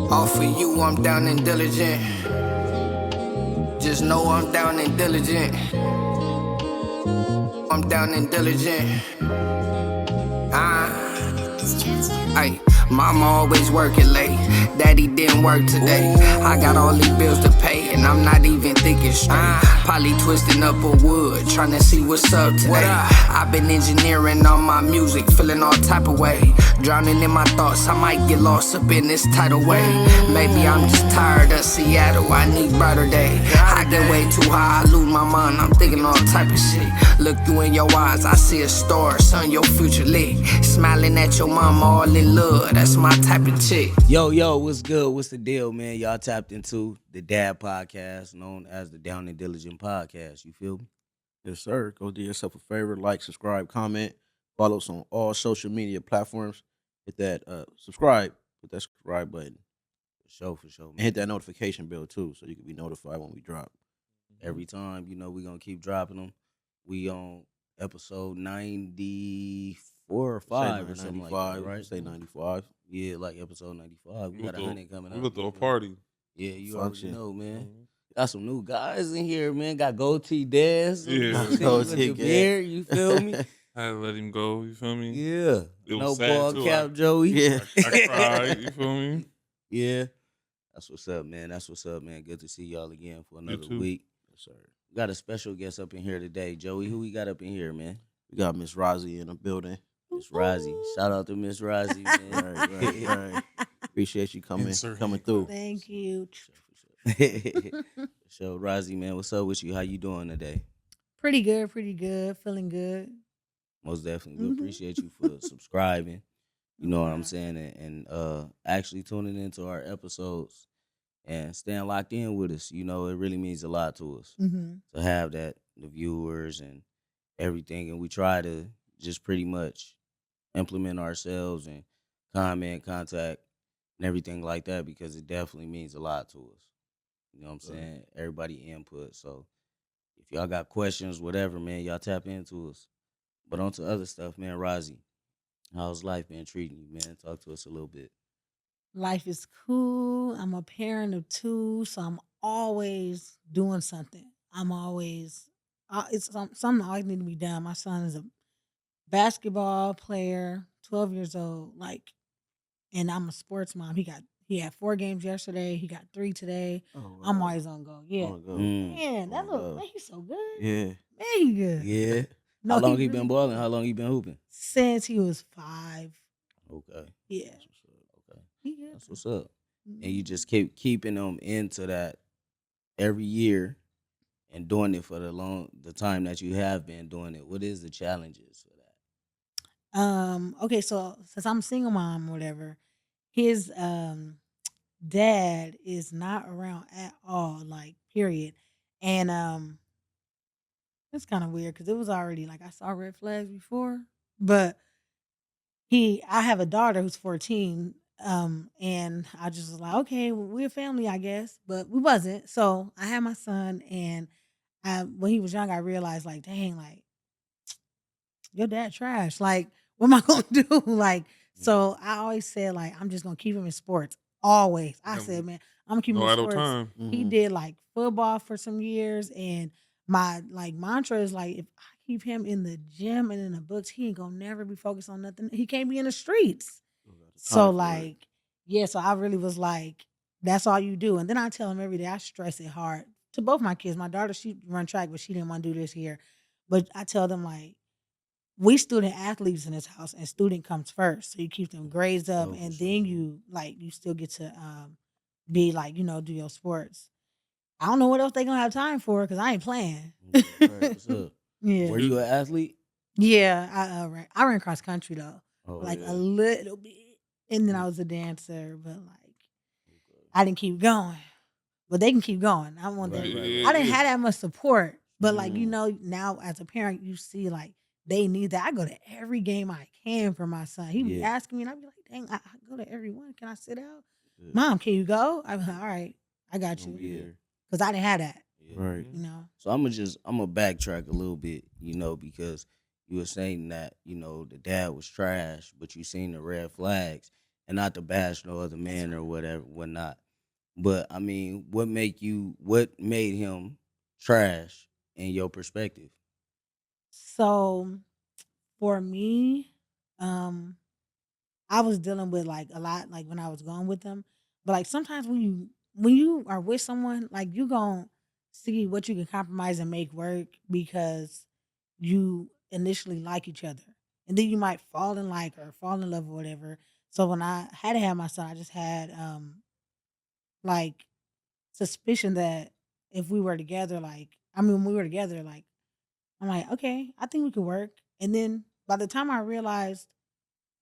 All for you, I'm down and diligent. Just know I'm down and diligent. I'm down and diligent. Ay, mama always working late. Daddy didn't work today. I got all these bills to pay, and I'm not even thinking straight. Probably twisting up a wood, trying to see what's up today. I've been engineering all my music, feeling all type of way. Drowning in my thoughts, I might get lost up in this tidal wave. Maybe I'm just tired of Seattle, I need brighter day. I get way too high, I lose my mind, I'm thinking all type of shit. Look you in your eyes, I see a star, son, your future lit. Smiling at your mama, all in love, that's my type of chick. Yo, what's good? What's the deal, man? Y'all tapped into the D.A.D podcast, known as the Down and Diligent podcast. You feel me? Yes, sir. Go do yourself a favor, like, subscribe, comment, follow us on all social media platforms. Hit that subscribe, hit that subscribe button, For sure, and man. hit that notification bell too, so you can be notified when we drop. Every time, we're going to keep dropping them. We on episode 94 or 5 or something like that, right? Say 95. Yeah, like episode 95. We got 100 coming up. We got the party. Yeah, you Function. already know, man. Got some new guys in here, man. Got goatee dance. Yeah. Goatee With the beard, you feel me? I had to let him go, you feel me? Yeah. It was No sad, ball too. cap, Joey. Yeah. I cried, you feel me? Yeah. That's what's up, man. That's what's up, man. Good to see y'all again for another too. week. Yes, sir. We got a special guest up in here today. Joey, who we got up in here, man? We got Miss Razii in the building. Miss Razii. Shout out to Miss Razii, man. Right. Appreciate you coming Insert through. Thank you. So, Razii, man, what's up with you? How you doing today? Pretty good. Feeling good. Most definitely. We Mhm. appreciate you for subscribing. You know what I'm saying? And actually tuning into our episodes and staying locked in with us. You know, it really means a lot to us Mm-hmm. to have that, the viewers and everything. And we try to just pretty much implement ourselves and comment, contact, and everything like that because it definitely means a lot to us. You know what I'm saying? Everybody input. So if y'all got questions, whatever, man, y'all tap into us. But on to other stuff, man. Razii, how's life been treating you, man? Talk to us a little bit. Life is cool. I'm a parent of 2, so I'm always doing something. I'm always it's something always need to be done. My son is a basketball player, 12 years old, and I'm a sports mom. He had 4 games yesterday. He got 3 today. Oh, I'm always on go. Yeah. On go. Man, that Oh, little wow. man, he's so good. Yeah. Man, he good. Yeah. No, How long he really been balling? How long he been hooping? Since he was 5. Okay. Yeah. Okay. He good. That's what's up. And you just keep keeping them into that every year and doing it for the time that you have been doing it. What is the challenges for that? Okay, so since I'm a single mom or whatever, his dad is not around at all, period. And it's kind of weird because it was already I saw red flags before, but I have a daughter who's 14, and I just was like, okay, well, we're a family, I guess, but we wasn't. So I had my son, and when he was young, I realized dang, your dad trash. What am I gonna do? So I always said, I'm just gonna keep him in sports. Always. I said, man, I'm gonna keep him No in idle sports. time. He did football for some years, and my mantra is if I keep him in the gym and in the books, he ain't gonna never be focused on nothing. He can't be in the streets. So yeah, so I really was that's all you do. And then I tell him every day, I stress it hard to both my kids. My daughter, she run track, but she didn't want to do this here. But I tell them we student athletes in this house, and student comes first. So you keep them grades up, Oh, for and sure. then you you still get to be do your sports. I don't know what else they gonna have time for because I ain't playing. Right, what's up? Yeah, Were you an athlete? yeah. I ran cross country though, Oh, a little bit, and then I was a dancer, but I didn't keep going. But they can keep going. I want that. Right. I didn't have that much support, but Mm. now as a parent, you see they need that. I go to every game I can for my son. He be Yeah. asking me, and I be like, dang, I go to every one. Can I sit out? Yeah. Mom, can you go? I'm like, all right, I got Gonna be you. here. Because I didn't have that, Yeah. Right. you know. So I'm gonna backtrack a little bit, because you were saying that the dad was trash, but you seen the red flags, and not to bash no other man or whatever, whatnot. But I mean, what made him trash in your perspective? So for me, um, I was dealing with like a lot like when I was going with them. But like sometimes when you are with someone, like you gonna see what you can compromise and make work because you initially like each other. And then you might fall in like or fall in love or whatever. So when I had to have my son, I just had like suspicion that if we were together, when we were together, like I'm like, okay, I think we could work. And then by the time I realized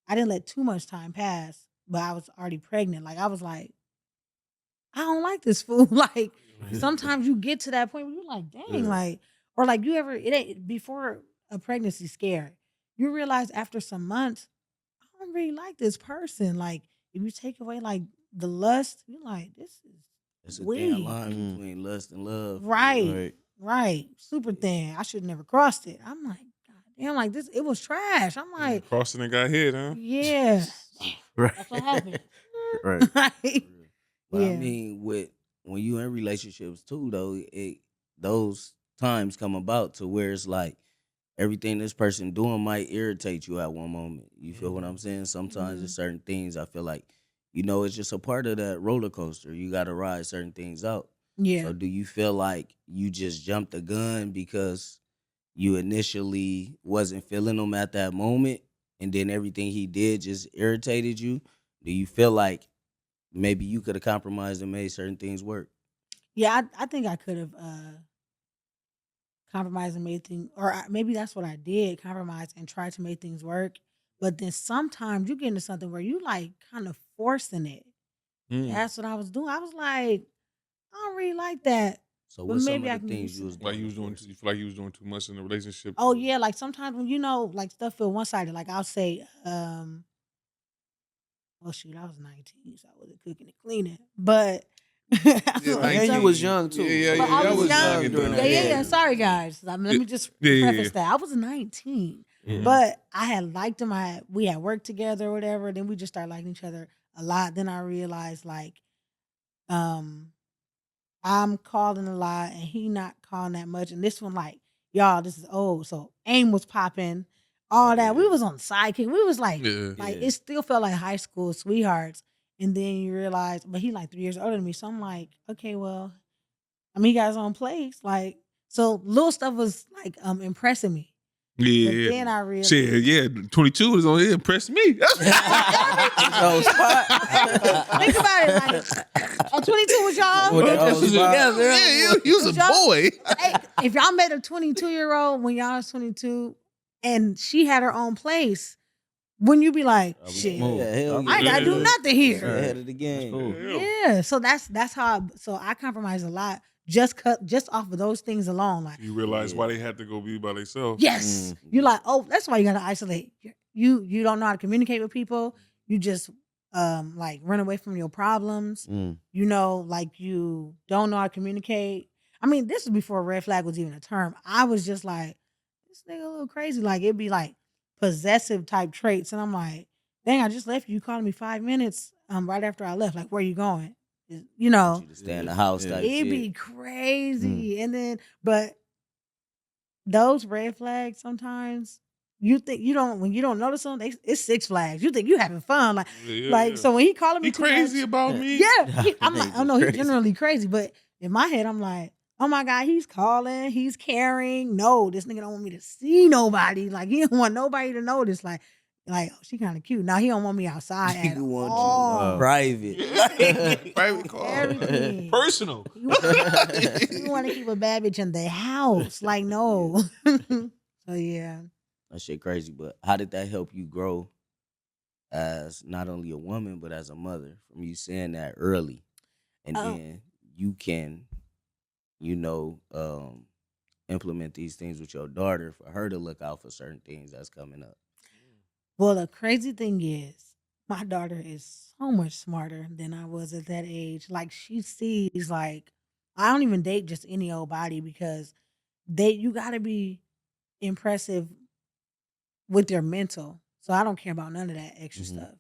I didn't let too much time pass, but I was already pregnant. Like I was like, I don't like this fool. Like sometimes you get to that point where you're like, dang, Yeah. like, or like you ever it ain't before a pregnancy scare, you realize after some months, I don't really like this person. Like if you take away like the lust, you're like, this is It's a thin weak. line between lust and love. Right. Right. Right. Super thin. I should never crossed it. I'm like, God damn, like this, it was trash. I'm like, Crossing and got hit, huh? yeah. Right. That's what happened. Right. Like, But I yeah. mean, when you in relationships too, though, those times come about to where it's like everything this person doing might irritate you at one moment. You feel what I'm saying? Sometimes there's certain things I feel like, it's just a part of that roller coaster. You got to ride certain things out. Yeah. So do you feel like you just jumped the gun because you initially wasn't feeling him at that moment, and then everything he did just irritated you? Do you feel like maybe you could have compromised and made certain things work? Yeah, I think I could have compromised and made things, or maybe that's what I did, compromise and try to make things work. But then sometimes you get into something where you like kind of forcing it. Mm. That's what I was doing. I was like, I don't really like that. So But what's some maybe of I the can things use you was it. Like doing? you was doing, you feel like you was doing too much in the relationship. Oh yeah, like sometimes when like stuff feel one sided, like I'll say, oh shoot, I was 19, so I wasn't cooking and cleaning. But Yeah, And you was young too. Yeah, But I y'all was young. and during dumb. that Yeah. age. Sorry, guys. Let me just Yeah. preface that. I was 19, Yeah. but I had liked him. We had worked together or whatever. Then we just started liking each other a lot. Then I realized um, I'm calling a lot and he not calling that much. And this one, like, y'all, this is old. So AIM was popping, all that. We was on sidekick. We was like, Yeah. it still felt like high school sweethearts. And then you realize, but he like 3 years older than me. So I'm like, okay, well, I mean, he got his own place. Like, so little stuff was like impressing me. Yeah. But then I realized, Shit, yeah, 22 was on here, impressed me. think about it. Like, at 22 was y'all. Yeah, he was a Was y'all- boy. Hey, if y'all met a 22-year-old when y'all was 22 and she had her own place, wouldn't you be like, shit, Yeah, hell I ain't gotta do Yeah. nothing here. Ahead of the game. cool. Yeah. So that's how I compromise a lot just off of those things alone. Like, You realize why they had to go be by themselves. yes. You're like, oh, that's why you gotta isolate. You don't know how to communicate with people. You just like run away from your problems. Like you don't know how to communicate. I mean, this was before red flag was even a term. I was just like, this nigga a little crazy. Like it'd be like possessive type traits. And I'm like, dang, I just left you. You calling me 5 minutes right after I left. Like, where you going? You know. You to stay in the house type It'd shit. be crazy. And then, but those red flags sometimes you think you don't when you don't notice them, it's six flags. You think you having fun. Like so when he calling me He too crazy much, about me. yeah. I'm like, oh no, he's crazy. generally crazy. But in my head, I'm like, oh my God, he's calling, he's caring. No, this nigga don't want me to see nobody. Like he don't want nobody to notice. Like oh, she kind of cute. Now he don't want me outside at You want all. you private. Private call. Everything. Personal. You want to keep a bad bitch in the house. Like, no. So, yeah. That shit crazy. But how did that help you grow as not only a woman, but as a mother? From you saying that early. And then you can, implement these things with your daughter for her to look out for certain things that's coming up. Well, the crazy thing is, my daughter is so much smarter than I was at that age. Like, she sees, like, I don't even date just any old body because you got to be impressive with your mental. So I don't care about none of that extra stuff.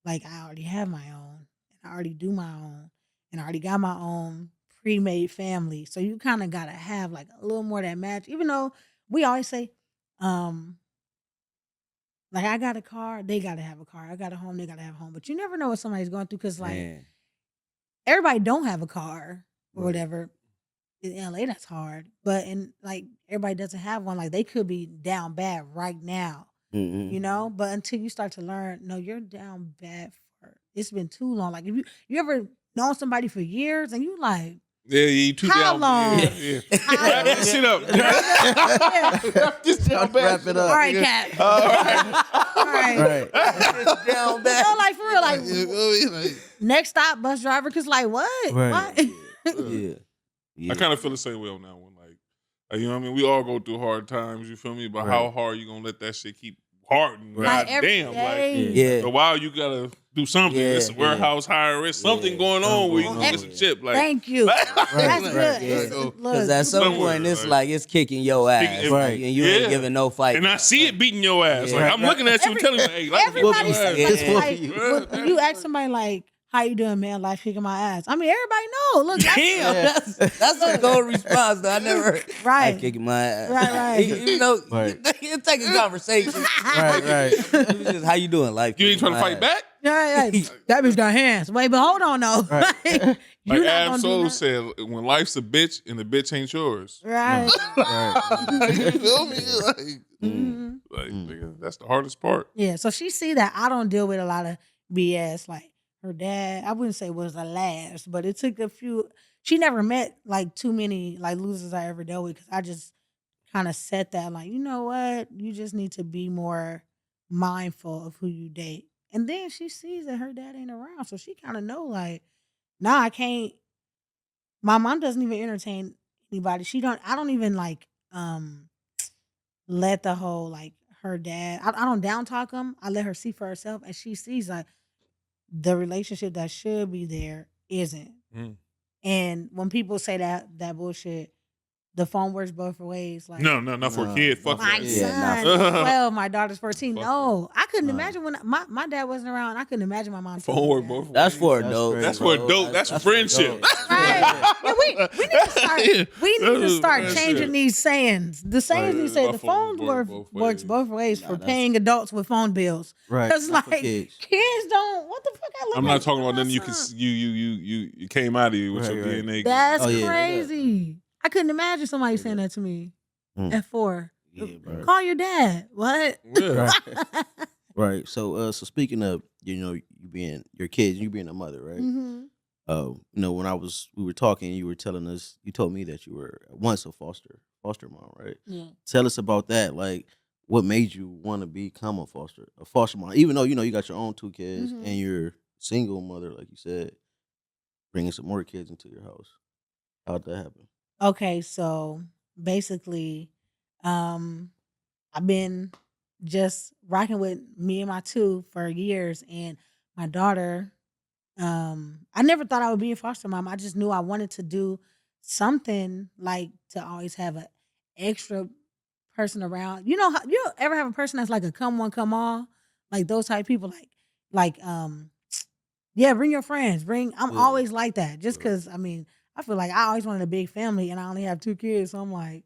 like I already have my own, and I already do my own, and I already got my own pre-made family. So you kind of gotta have like a little more of that match, even though we always say, um, like I got a car, they gotta have a car. I got a home, they gotta have a home. But you never know what somebody's going through because like Man. everybody don't have a car or Right. whatever. In LA, that's hard. But in like everybody doesn't have one. Like they could be down bad right now, Mhm. you know. But until you start to learn, no, you're down bad for it's been too long. Like if you ever known somebody for years and you like, Yeah, you too how down. long? Yeah. How Wrap this shit up. Wrap this down bad Wrap it shit up. All right, Cat. All right. All right. Right. Down No, bad. like for real, like Like, next stop bus driver, cause like what? Right. Why? Yeah. Yeah. I kind of feel the same way on that one. Like, you know what I mean? We all go through hard times, you feel me? But how Right. hard you gonna let that shit keep hardening? Right. God every damn. day. Like, Yeah. so while you gotta do something, Yeah, it's a warehouse hire, it's something Yeah. going on where you Something can going get on. some chip. Like, Thank you. That's Right, good. right, yeah. It's- So- Because look, at some somewhere, point, it's like- like it's kicking your ass, Kicking- like, Right. and you Yeah. ain't giving no fight. and I see it beating your ass. Yeah. Like, I'm Right, looking at you and telling you, hey, like, everybody whoop says your ass. like, Yeah. like, when you ask somebody like, "How you doing, man? Life kicking my ass." I mean, everybody know. Look, Damn, that's a cold response. Though I never heard. Right. Like kicking my ass. Right. Even though Right. it take a conversation. Right. It was just, how you doing, life? you ain't kicking trying to my fight ass. back? Yeah, that bitch got hands. Wait, but hold on though. Right. Like, Like you not Adam gonna do Soul nothing. said, when life's a bitch and the bitch ain't yours. Right. Right. You feel me? Like, Mhm. nigga, that's the hardest part. Yeah, so she see that I don't deal with a lot of BS. Like her dad, I wouldn't say was the last, but it took a few. She never met like too many like losers I ever dealt with because I just kind of set that like, you know what, you just need to be more mindful of who you date. And then she sees that her dad ain't around, so she kind of know like, nah, I can't. My mom doesn't even entertain anybody. She don't. I don't even like let the whole like her dad. I don't down talk him. I let her see for herself, and she sees like the relationship that should be there isn't. Mm. And when people say that bullshit, the phone works both ways. Like No, not for a No, kid. Fuck my that. Yeah, son nah, is 12, my daughter's 14. Fuck No, I couldn't No. imagine when my dad wasn't around. I couldn't imagine my mom. Phone taking work that. both ways. That's for That's adults. crazy. That's for bro. adult. That's for for friendship. adults. Right. Yeah, we need to start. Yeah. We need to That's start what- changing that's it. these sayings. The sayings Right. we say My the phone phone work both works ways. both ways Nah, for that's- paying adults with phone bills. Right. Because Not for like kids. kids don't. What the fuck? I look I'm like not talking about my nothing you can son. you came out of you with Right, your right. DNA. That's Oh, yeah. crazy. I couldn't imagine somebody saying that to me Mm. at 4. Yeah, bro. Call your dad. What? Yeah. Right. Right. So speaking of, you being your kids, you being a mother, right? hmm When we were talking, you were telling us, you told me that you were once a foster mom, right? Yeah. Tell us about that. Like, what made you want to become a foster mom? Even though you got your own 2 kids Mhm. and you're single mother, like you said, bringing some more kids into your house. How'd that happen? Okay, so basically, I've been just rocking with me and my 2 for years, and my daughter. I never thought I would be a foster mom. I just knew I wanted to do something like to always have an extra person around. You know how you ever have a person that's like a come one come all, like those type of people, like yeah, bring your friends. I'm Yeah. always like that. Just because I mean, I feel like I always wanted a big family, and I only have 2 kids, so I'm like,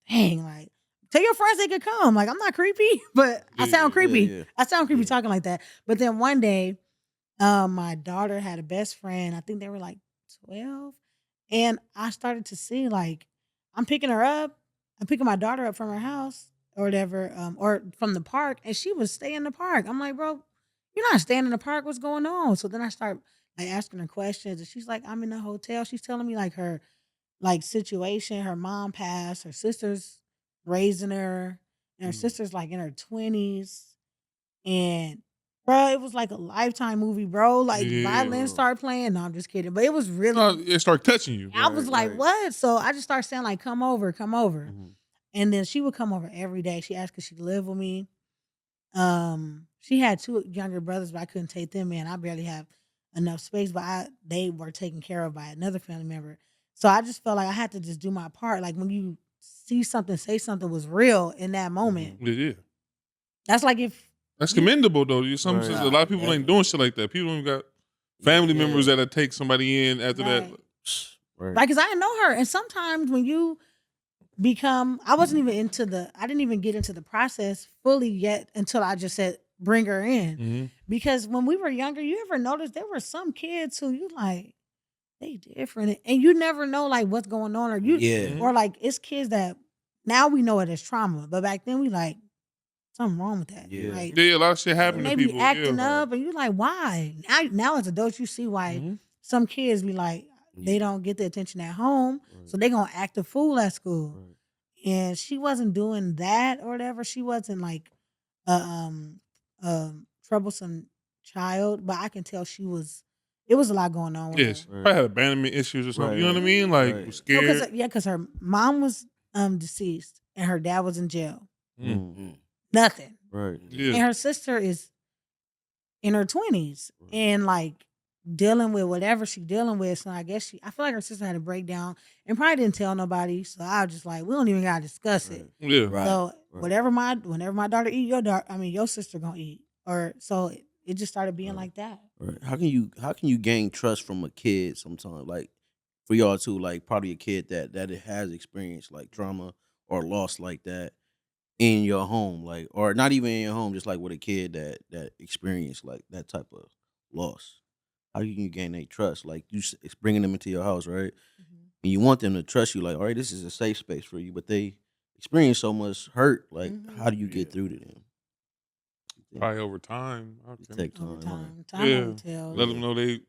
dang, like tell your friends they could come. Like I'm not creepy, but I Yeah, sound creepy. yeah. I sound creepy Yeah. talking like that. But then one day, my daughter had a best friend. I think they were like 12, and I started to see like I'm picking her up. I'm picking my daughter up from her house or whatever, or from the park, and she was staying in the park. I'm like, bro, you're not staying in the park. What's going on? So then I start like asking her questions, and she's like, I'm in the hotel. She's telling me like her like situation. Her mom passed. Her sister's raising her, and her sister's like in her 20s. And bro, it was like a Lifetime movie, bro. Like Yeah. violence started playing. No, I'm just kidding. But it was really. No, it started touching you. I was like, right. what? So I just started saying like, come over. Mhm. And then she would come over every day. She asked if she could live with me. She had 2 younger brothers, but I couldn't take them in. I barely have enough space, but they were taken care of by another family member. So I just felt like I had to just do my part. Like when you see something, say something was real in that moment. Yeah. That's like if That's commendable though. A lot of people ain't doing shit like that. People ain't got family members that'll take somebody in after that. Right. Like, cause I didn't know her, and sometimes when you become, I didn't even get into the process fully yet until I just said bring her in. Mm-hmm. Because when we were younger, you ever noticed there were some kids who you like, they different, and you never know like what's going on, or like it's kids that now we know it as trauma, but back then we like something wrong with that. Yeah. Like, Yeah, a lot of shit happened to maybe people. acting up, and you like, why? Now as adults, you see why some kids be like, they don't get the attention at home, so they gonna act a fool at school. Right. And she wasn't doing that or whatever. She wasn't like a troublesome child, but I can tell it was a lot going on with Yes, her. probably had abandonment issues or something. You know what I mean? Like was scared. Because her mom was deceased and her dad was in jail. Mm-hmm. Nothing. Right. Yeah. And her sister is in her 20s and like dealing with whatever she's dealing with. So I feel like her sister had a breakdown and probably didn't tell nobody. So I was just like, we don't even gotta discuss it. Yeah. Right. So whenever my daughter eat, your sister gonna eat. Or so it just started being like that. Right. How can you gain trust from a kid sometimes? Like for y'all too, like probably a kid that has experienced like trauma or loss like that in your home, like, or not even in your home, just like with a kid that experienced like that type of loss. How can you gain their trust? Like it's bringing them into your house, right? And you want them to trust you, like, all right, this is a safe space for you, but they experience so much hurt. Like, how do you get through to them? Probably over time. Take time. Over time. Yeah. Will tell. Let them know they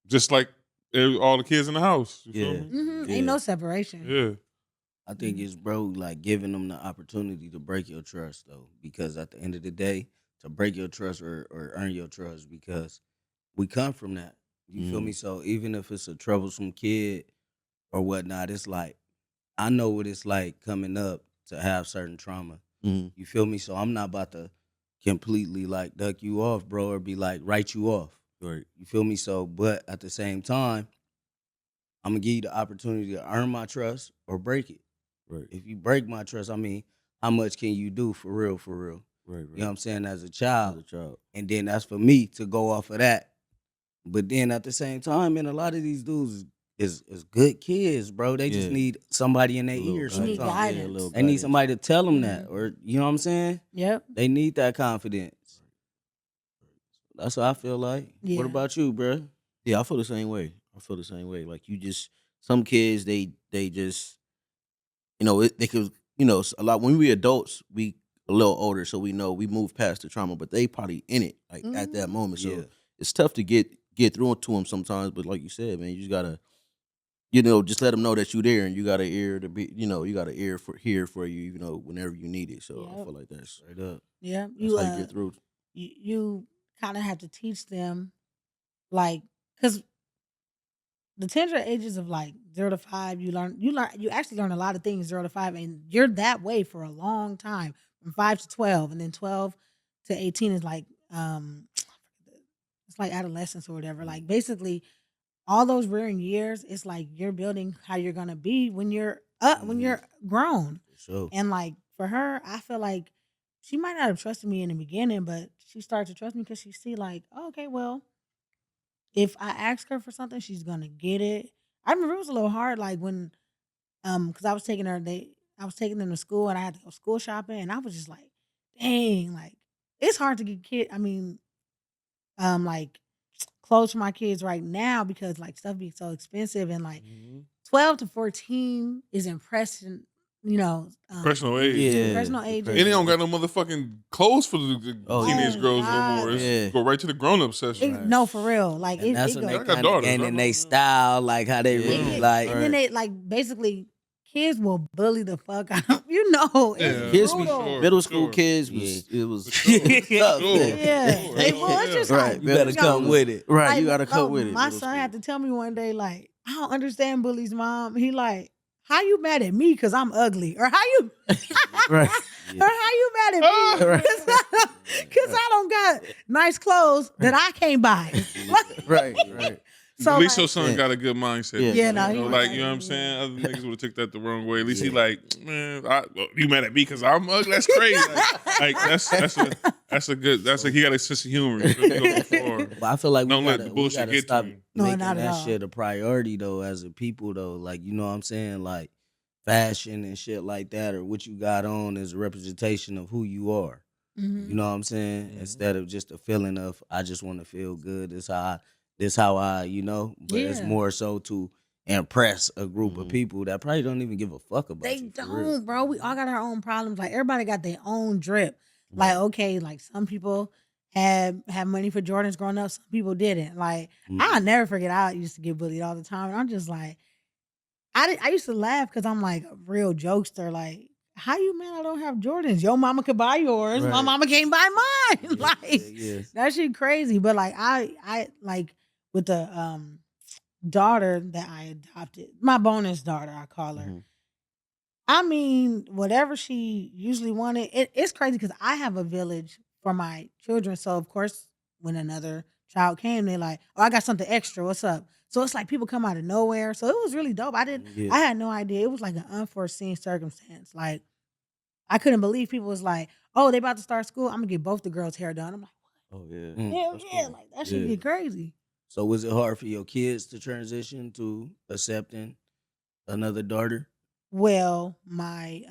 just like all the kids in the house. You feel me? Ain't no separation. Yeah. I think it's, bro, like giving them the opportunity to break your trust, though, because at the end of the day, to break your trust or earn your trust, because we come from that. You feel me? So even if it's a troublesome kid or whatnot, it's like, I know what it's like coming up to have certain trauma. You feel me? So I'm not about to completely like duck you off, bro, or be like write you off. Right. You feel me? So, but at the same time, I'm gonna give you the opportunity to earn my trust or break it. Right. If you break my trust, I mean, how much can you do for real, for real? Right. You know what I'm saying? As a child. As a child. And then that's for me to go off of that. But then at the same time, man, a lot of these dudes is good kids, bro. They just need somebody in their ear sometimes. Need guidance. They need somebody to tell them that, or you know what I'm saying? Yep. They need that confidence. That's what I feel like. Yeah. What about you, bro? Yeah, I feel the same way. Like some kids, they just, they could, a lot. When we adults, we a little older, so we know we move past the trauma, but they probably in it, like at that moment. So it's tough to get through to them sometimes. But like you said, man, you just gotta, just let them know that you're there and you got an ear to be, you got an ear here for you, whenever you need it. So I feel like that's straight up. Yeah, That's how you get through. You kind of have to teach them, like, because the tender ages of like 0 to 5, you actually learn a lot of things 0 to 5, and you're that way for a long time, from 5 to 12, and then 12 to 18 is like it's like adolescence or whatever. Like basically, all those rearing years, it's like you're building how you're gonna be when you're when you're grown. Sure. And like for her, I feel like she might not have trusted me in the beginning, but she started to trust me because she see like, oh, okay, well, if I ask her for something, she's gonna get it. I remember it was a little hard, like when, because I was taking them to school and I had to go school shopping, and I was just like, dang, like it's hard to get like clothes for my kids right now because like stuff be so expensive, and like 12 to 14 is impression. Personal age. Personal age. And they don't got no motherfucking clothes for the teenage girls no more. It's go right to the grown-up session. No, for real. Like and that's when they kind of daughters, and they style, like how they really like. And then they like basically kids will bully the fuck out of it's Kids, brutal. middle school kids was tough. They will. It's just like, You better come with it. Right, like, you gotta come with it. My son had to tell me one day, like, I don't understand bullies, mom. He like, how you mad at me because I'm ugly? Or how you right. Or how you mad at me because I don't got nice clothes that I can't buy. Right. So At least your like, son got a good mindset. Yeah. Yeah, no, you he know, was like like, you know what I'm yeah. saying. Other niggas would have took that the wrong way. At least he Yeah. like, man, you mad at me because I'm ugly? That's crazy. Like he got a sense of humor. You feel me? Go far. But I feel like Don't we let the gotta bullshit get to stop him. No, making not at that all. shit a priority though, as a people though. Like, you know what I'm saying? Like fashion and shit like that, or what you got on is a representation of who you are. Mhm. You know what I'm saying? Mhm. Instead of just a feeling of I just want to feel good. This how I, you know. But it's Yeah. more so to impress a group of Mhm. people that probably don't even give a fuck about They you. For real. don't, bro. We all got our own problems. Like everybody got their own drip. Like, okay, like some people had money for Jordans growing up, some people didn't. Like, I'll Mhm. never forget I used to get bullied all the time. And I'm just like, I used to laugh because I'm like a real jokester. Like, how you mad I don't have Jordans? Your mama could buy yours. My Right. mama can't buy mine. Yeah, like yeah. that shit crazy. But like I like with the daughter that I adopted, my bonus daughter, I call her. Mhm. I mean, whatever she usually wanted, it's crazy because I have a village for my children. So of course, when another child came, they like, oh, I got something extra. What's up? So it's like people come out of nowhere. So it was really dope. Yeah. I had no idea. It was like an unforeseen circumstance. Like I couldn't believe people was like, oh, they about to start school. I'm gonna get both the girls' hair done. I'm like, Oh yeah. hell That's yeah, cool. like that should Yeah. get crazy. So was it hard for your kids to transition to accepting another daughter? Well, my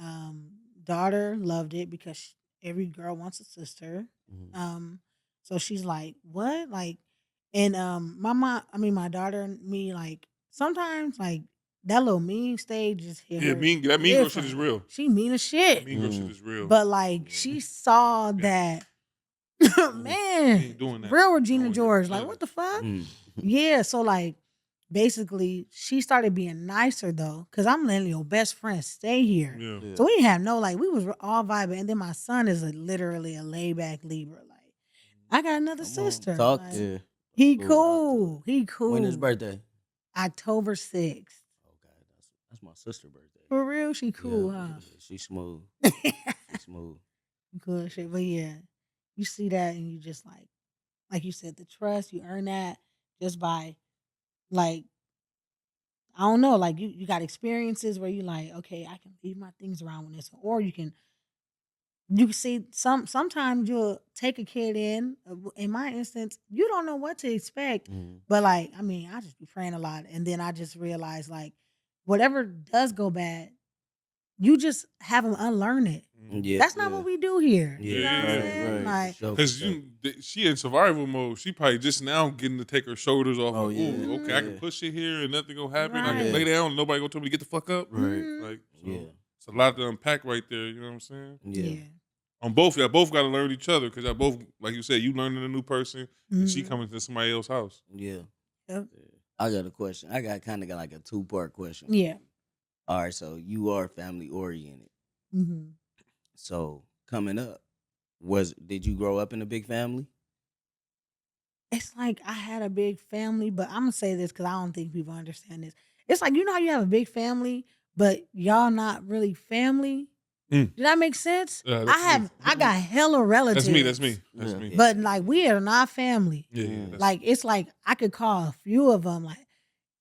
daughter loved it because every girl wants a sister. Mhm. So she's like, "What?" Like, and my mom, I mean, my daughter and me, like sometimes like that little mean stage just hit Yeah, her. that mean girl shit is different. real. She mean as shit, Mean girl shit is real. but like she saw Yeah. that, She man, ain't doing that. real I Regina don't George. give a Like, shit. what the fuck? Mm. Yeah, so like basically she started being nicer though, because I'm letting your best friend stay here. Yeah. Yeah. So we didn't have no like we was all vibing. And then my son is literally a laid back Libra. Like I got another Come on, sister. talk Like, to Yeah. he Cool. cool. He cool. When his birthday? October 6th. Okay, that's my sister's birthday. For real, she cool, Yeah, huh? She's smooth. She's smooth. Good shit. But yeah, you see that and you just like you said, the trust, you earn that just by like I don't know, like you got experiences where you like, okay, I can leave my things around when this, or you can see sometimes you'll take a kid in my instance, you don't know what to expect. Mhm. But like, I mean, I just be praying a lot. And then I just realized like whatever does go bad, you just have them unlearn it. Yeah, That's not what we do here. Yeah, You know what I'm yeah, saying? right. Like, For Because sure. she in survival mode. She probably just now getting to take her shoulders off. Oh, like, yeah. ooh, okay, I Yeah. can push it here and nothing gonna happen. I can Right. lay down. Nobody gonna tell me to get the fuck up. Right. mhm. Like, so Yeah. it's a lot to unpack right there. You know what I'm saying? Yeah. On both, y'all both got to learn each other because y'all both, like you said, you learning a new person and she Mhm. coming to somebody else's house. Yeah. Yep. I got a question. I got kind of got like a 2-part question. Yeah. All right, so you are family oriented. hmm So coming up, did you grow up in a big family? It's like I had a big family, but I'm gonna say this because I don't think people understand this. It's like you know how you have a big family, but y'all not really family. Mm. Did that make sense? Yeah, that's me. I got hella relatives. That's me. That's Yeah. me. But like we are not family. Yeah, Mm. that's Like it's like I could call a few of them. Like,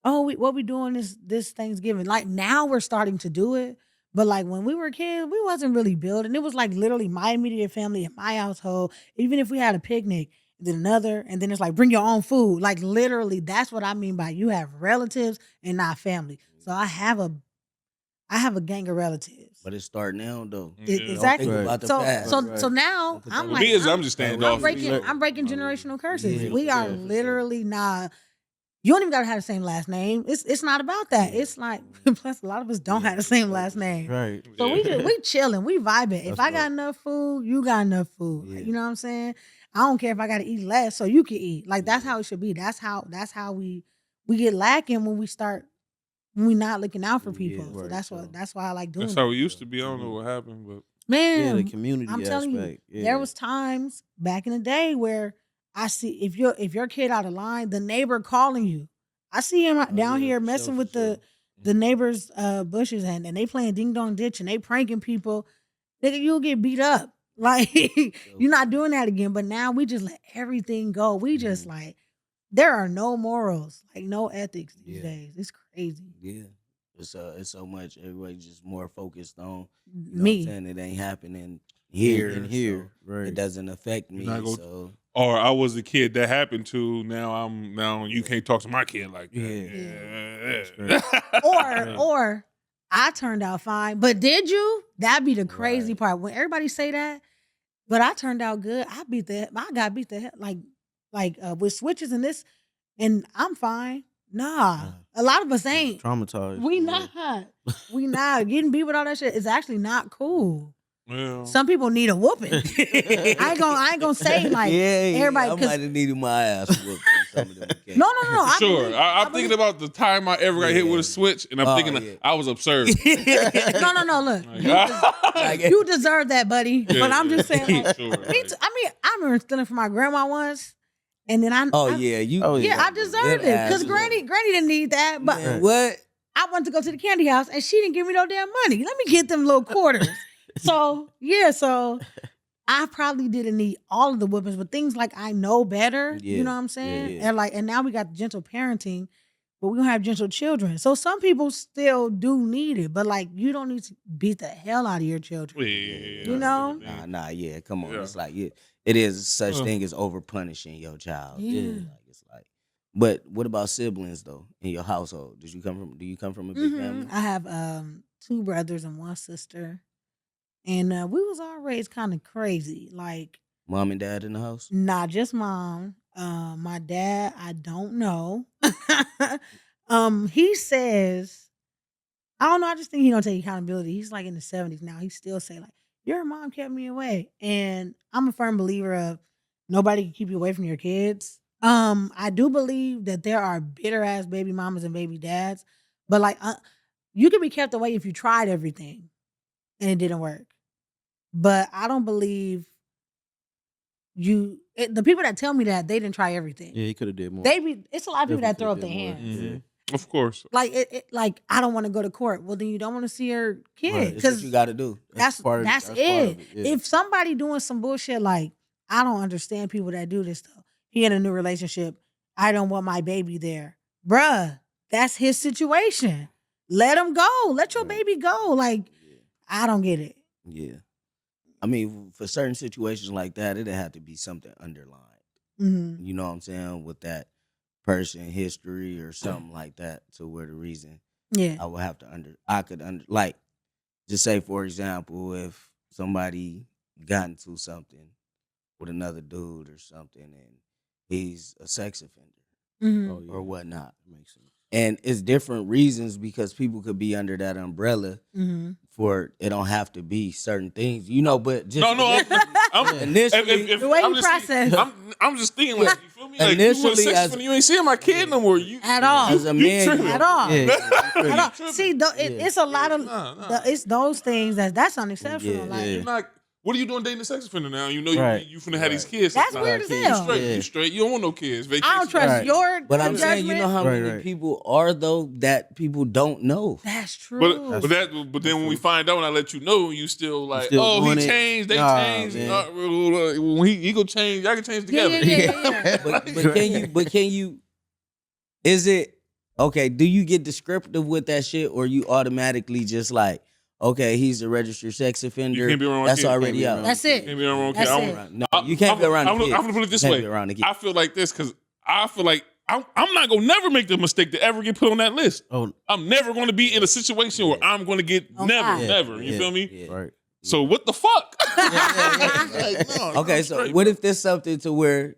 oh, what we doing this Thanksgiving? Like now we're starting to do it. But like when we were kids, we wasn't really building. It was like literally my immediate family and my household. Even if we had a picnic, then another, and then it's like bring your own food. Like literally, that's what I mean by you have relatives and not family. So I have a gang of relatives. But it's starting now though. Yeah. Exactly. Don't think Right. about the So past. so Right. so now Don't put I'm that like me is, I'm I'm, just standing I'm off. I'm breaking Right. I'm breaking generational curses. Yeah, We for are sure, for sure. literally not. You don't even gotta have the same last name. It's not about that. Yeah. It's like plus a lot of us don't Yeah, have the same for last sure. name. Right. So Yeah. we chilling, we vibing. If That's I got dope. enough food, you got enough food. Like, Yeah. you know what I'm saying? I don't care if I gotta eat less, so you can eat. Like that's Yeah. how it should be. That's how we get lacking when we not looking out for people. Yeah, So right, that's so- that's why I like doing That's it. how it used to be. I don't know what happened, but Man, Yeah, the community I'm telling you, aspect. Yeah. there was times back in the day where I see if your kid out of line, the neighbor calling you. I see him down yeah, here for messing sure, with for the neighbors' bushes and they playing ding dong ditch and they pranking people. Nigga, you'll get beat up. Like you're not doing that again. But now we just let everything go. We just Mhm. like there are no morals, like no ethics these Yeah. days. It's crazy. Yeah. It's so much. Everybody's just more focused on, you know what I'm Me. saying? It ain't happening here. And here, so right. It doesn't affect me. You're not gonna- So Or I was the kid that happened to. Now you can't talk to my kid like that. Yeah. Yeah. Or I turned out fine, but did you? That'd be the crazy Right. part when everybody say that. But I turned out good. I got beat the hell like with switches and this, and I'm fine. Nah, a lot of us ain't. Traumatized. We Yeah. not. We not getting beat with all that shit. Is actually not cool. Well, Some people need a whooping. I ain't gonna say like everybody. I 'cause- might have needed my ass whooped on some of them occasions. no. for sure. I'm thinking about the time I ever got hit with a switch, and I'm thinking yeah. I was absurd. No. Look, Like, you deserve that, buddy. Yeah, but I'm just yeah, saying, like, sure, me right. too. I mean, I remember stealing from my grandma once, and then I. Oh I, yeah, you. Oh, Yeah, I deserved it because Granny didn't need that. But Man, what? I wanted to go to the candy house, and she didn't give me no damn money. Let me get them little quarters. so I probably didn't need all of the whoopings, but things like I know better. Yeah, You know what I'm saying? yeah. And now we got gentle parenting, but we don't have gentle children. So some people still do need it, but like you don't need to beat the hell out of your children. Yeah, You know? Nah, yeah, come on. Yeah. It's like it is such thing as over punishing your child. Yeah. Like, it's like, but what about siblings though in your household? Do you come from a big family? I have 2 brothers and 1 sister, and we was all raised kind of crazy. Like, Mom and dad in the house? not just mom. My dad, I don't know. He says, I don't know. I just think he don't take accountability. He's like in the 70s now. He still say like, your mom kept me away, and I'm a firm believer of nobody can keep you away from your kids. I do believe that there are bitter ass baby mamas and baby dads, but like you can be kept away if you tried everything and it didn't work. But I don't believe the people that tell me that they didn't try everything. Yeah, he could have did more. It's a lot of people that throw up their Definitely hands. coulda did more. Of course. Like like I don't want to go to court. Well, then you don't want to see your kid It's what because you got to do. that's part of it. it, yeah. If somebody doing some bullshit, like I don't understand people that do this stuff. He in a new relationship. I don't want my baby there, bruh. That's his situation. Let him go. Let your baby go. Like I don't get it. Yeah. I mean, for certain situations like that, it'd have to be something underlined. Mhm. You know what I'm saying? With that person history or something like that, to where the reason Yeah. I would have to like, just say for example, if somebody got into something with another dude or something, and he's a sex offender Mhm. Oh, yeah. or whatnot, Makes sense. and it's different reasons because people could be under that umbrella Mhm. for it don't have to be certain things, you know. But just No, I'm initially, The way I'm you just process. I'm just thinking like, you feel me? Like Initially, you was sex as- offender, you ain't seeing my kid no more. You At all. as a you man, tripping. At all. Yeah, At all. tripping. See, it's a lot of Nah. it's those things that's unexceptional. Yeah, like You're not. What are you doing dating a sex offender now? You know Right. you finna have these kids. That's Nah, weird as you hell. straight. Yeah. You straight. You don't want no kids. Vacation. I don't trust Right. your but I'm judgment. saying, you know how Right, many right. people are though that people don't know. That's true. But then when we find out, when I let you know, you still like, still oh, he doing it? changed. They Nah, changed. man. When he go change, y'all can change Yeah, together. yeah. But can you? Is it okay? Do you get descriptive with that shit, or you automatically just like, okay, he's a registered sex offender. You can't be around That's kids. already Can't be out. around That's it. Can't be around That's kids. it. No, you can't be around I'm the kids. gonna put it this You can't way. be around the kids. I feel like this because I feel like I'm not gonna never make the mistake to ever get put on that list. Oh, I'm never gonna be in a situation where I'm gonna get Oh, never. God. You feel me? Yeah. right. So what the fuck? Okay, I'm so straight, what bro. if there's something to where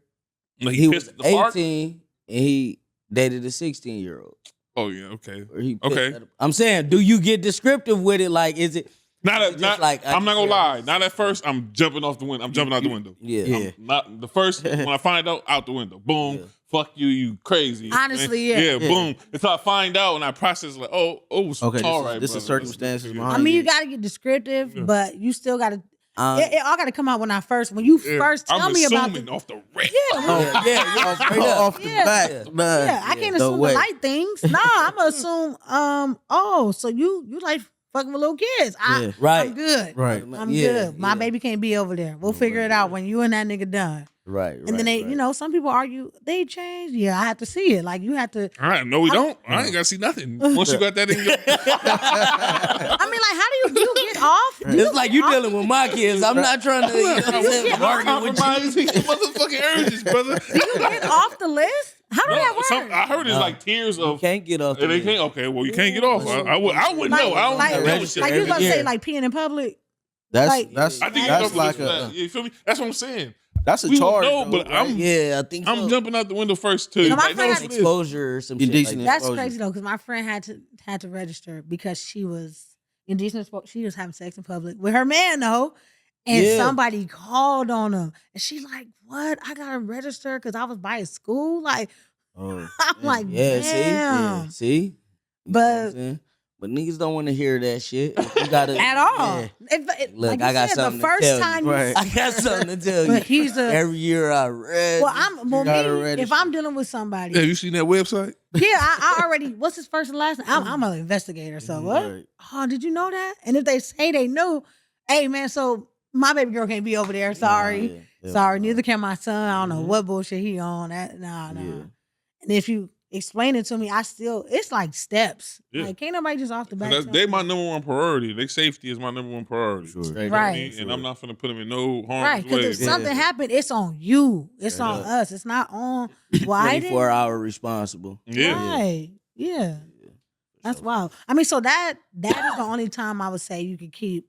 Like, he pissed was at the park? 18 and he dated a 16-year-old? Oh yeah, okay. Or he pissed Okay. at him? I'm saying, do you get descriptive with it? Like, is it? Not just like, I I'm not just gonna said lie. this. Not at first. I'm jumping off the window. I'm jumping out the window. Yeah. Yeah. Not the first when I find out the window. Boom. Yeah. Fuck you, you crazy. Honestly, man. yeah. Boom. Until I find out and I process like, oh, it's Okay, all this is- right. this is brother. circumstances Let's- behind I mean, you it. got to get descriptive, Yeah. but you still got to. Um, It all got to come out when you Yeah. first tell I'm me about assuming the. off the rip. yeah, yeah, straight up. Off the Yeah. back. Yeah. Nah. Yeah, I can't No assume way. the light things. Nah, I'm gonna assume. Oh, so you like fucking with little kids? Yeah. I'm Right. good. Right. I'm Yeah, good. My yeah. baby can't be over there. We'll figure it out when you and that nigga done. Right. And then they, you know, some people argue they changed. Yeah, I have to see it. Like you have to. No, we don't. I ain't got to see nothing. Once you got that in your... I mean, like, how do you get off? It's like you dealing with my kids. I'm not trying to argue with you. Compromise your motherfucking urges, brother. Do you get off the list? How does that work? I heard it's like tiers of... You can't get off. They can't. Okay, well, you can't get off. I wouldn't know. I don't know. Like you gonna say like peeing in public? That's Like, that's I think that's like like you feel me? That's what I'm saying. that's a We charge. know, though, but right? I think so. I'm jumping out the window first too. No, my Like, friend what's had this? exposure or some shit. Indecent Like That's exposure. crazy though, because my friend had to register because she was indecent. She was having sex in public with her man though, and Yeah. somebody called on him, and she's like, "What? I gotta register because I was by his school." Like, Oh, I'm like, Yeah, damn. see? You know But- what I'm saying? But niggas don't want to hear that shit. If you gotta, At all. Yeah. Look, Look, like I got said, something the first to tell time you. Right. I got something to tell you. But he's a Every year I read. well, gotta me, if register. I'm dealing with somebody, Have you seen that website? yeah, I already. What's his first and last name? I'm an investigator, so what? Right. Oh, did you know that? And if they say they knew, hey man, so my baby girl can't be over there. Sorry, Yeah. sorry. Neither can my son. I don't know Mhm. what bullshit he on. That nah. Yeah. And if you explain it to me, it's like steps. Yeah. Like can't nobody just off the bat. tell They me. my number one priority. Their safety is my number one priority. Sure. You know what I Right. mean? And I'm not gonna put them in no harm's Right, because way. if something happened, it's on you. It's Straight on up. us. It's not on. Well, I didn't. 24-hour responsible. Yeah. Right. Yeah. That's wild. I mean, so that is the only time I would say you could keep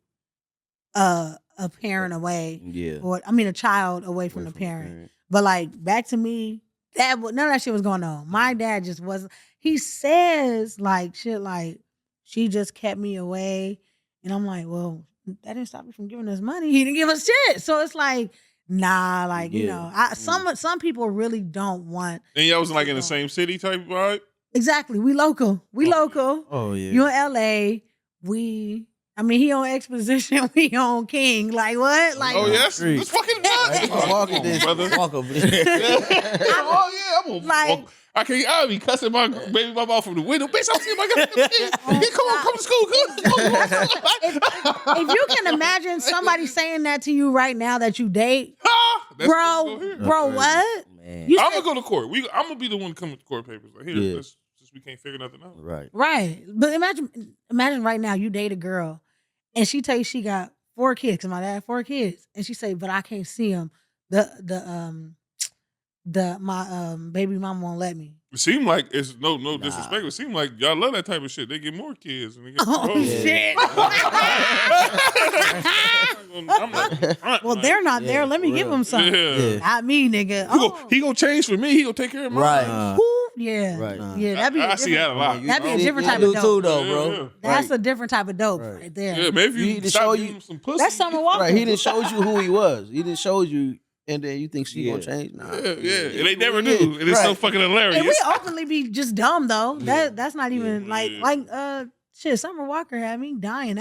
a parent away, Yeah. or I mean a child away from the parent. But like back to me, none of that shit was going on. My dad just wasn't. He says like shit like she just kept me away, and I'm like, well, that didn't stop me from giving us money. He didn't give us shit, so it's like. Nah, like you know, some people really don't want. And y'all was like in the same city type vibe? Exactly, we local. Oh yeah. You in LA, I mean, he on Exposition, we on King. Like what? Like Oh yes, Street. that's fucking Right, nuts. walking this- brother. Walk over there. Oh yeah, I'm gonna Like- walk. I'll be cussing my baby mama off from the window. Bitch, I'm seeing my goddamn kid. Come to school. if you can imagine somebody saying that to you right now that you date, bro, what? Man. You I'm said- gonna go to court. I'm gonna be the one to come with the court papers. Like, here, Yeah. since we can't figure nothing out. Right. Right. But imagine right now you date a girl and she tell you she got 4 kids, because my dad had 4 kids. And she say, but I can't see them. My baby mama won't let me. It seemed like it's no disrespect. It seemed like y'all love that type of shit. They get more kids and they get Oh, shit. I'm like, Well, they're not there. Let me for give real. them something. Yeah. Not me, nigga. He gonna change for me. He gonna take care of mine. Right. Who? Yeah. Right. Yeah, that'd be I see that a lot. That'd be a different I type do of dope. too, though, Yeah, bro. yeah. That's a different type of dope right there. Yeah, maybe You you need to stop show giving you- him some pussy. That's Summer Walker. Right. He didn't show you who he was. He didn't show you, and then you think she gonna change? Nah. Yeah, and they never do. And it's so Right. fucking hilarious. And we openly be just dumb though. That's not even like shit. Summer Walker had me dying.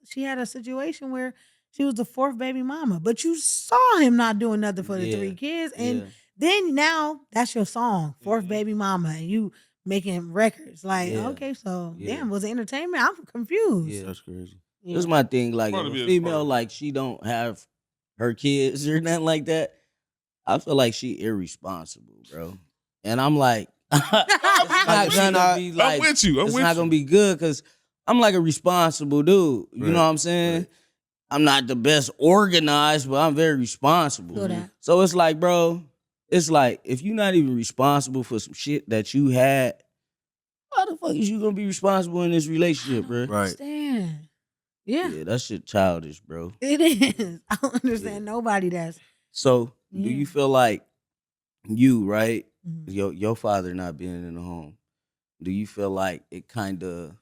She had a situation where she was the 4th baby mama, but you saw him not doing nothing for the 3 kids, and then now that's your song, 4th baby mama, and you making records. Like, okay, so damn, was it entertainment? I'm confused. Yeah. That's crazy. Yeah. This is my thing. Like, if Probably a be a female, part. like, she don't have her kids or nothing like that, I feel like she irresponsible, bro. And I'm like, it's not gonna be like, I'm with you. I'm it's with not you. gonna be good because I'm like a responsible dude. You Right. know what I'm saying? Right. I'm not the best organized, but I'm very responsible. Feel that. So it's like, bro, it's like if you're not even responsible for some shit that you had, how the fuck is you gonna be responsible in this relationship, bro? Right. Understand. Yeah, Yeah, that shit childish, bro. it is. I don't understand nobody that's. So do Yeah. you feel like you, right? Mhm. Your father not being in the home, do you feel like it kind of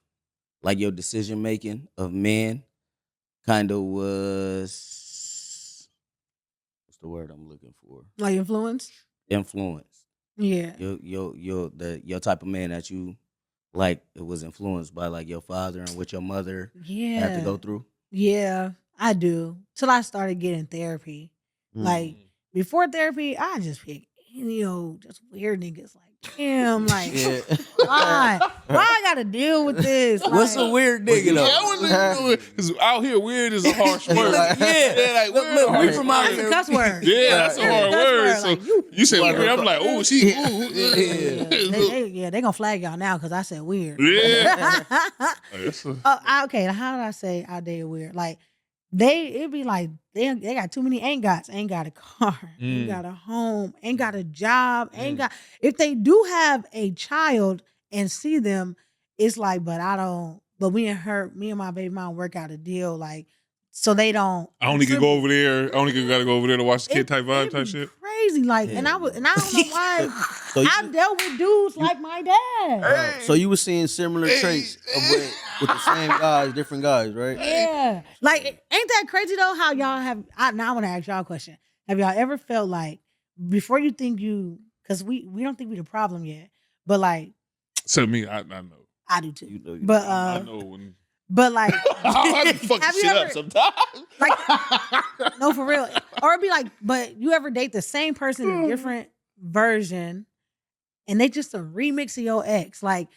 like your decision making of men kind of was what's the word I'm looking for? Like influence. Influence. Yeah. Your type of man that you like it was influenced by like your father and what your mother Yeah. had to go through. Yeah, I do. Till I started getting therapy. Like before therapy, I just picked any old just weird niggas. Like damn, like Yeah. God. Why I gotta deal with this? What's a weird nigga though? Yeah, I wouldn't even do it. Because out here, weird is a harsh word. Yeah, like, look, we weird. from out That's a here. cuss word. Yeah, that's a That's hard a cuss word. word, So like, you say weird, I'm like, oh, she, They gonna flag y'all now because I said weird. Yeah. Okay, how did I say I dated weird? Like it'd be like they got too many ain't gots, ain't got a car, ain't got a home, ain't got a job, ain't got. If they do have a child and see them, it's like, but I don't. But me and my baby mom work out a deal, like so they don't. I only can go over there. I only gotta go over there to watch the kid type vibe type shit. Crazy, like, and I don't know why. So you- I dealt with dudes like my dad. So you were seeing similar traits with the same guys, different guys, right? Yeah. Like, ain't that crazy though? How y'all have, now I want to ask y'all a question. Have y'all ever felt like, before you think because we don't think we the problem yet, but like, So me, I know. I do too. You know, But, I know when. but like, I have to fuck have you shit ever- up sometimes. Like, no, for real. Or it'd be like, but you ever date the same person in a different version and they just a remix of your ex? Like,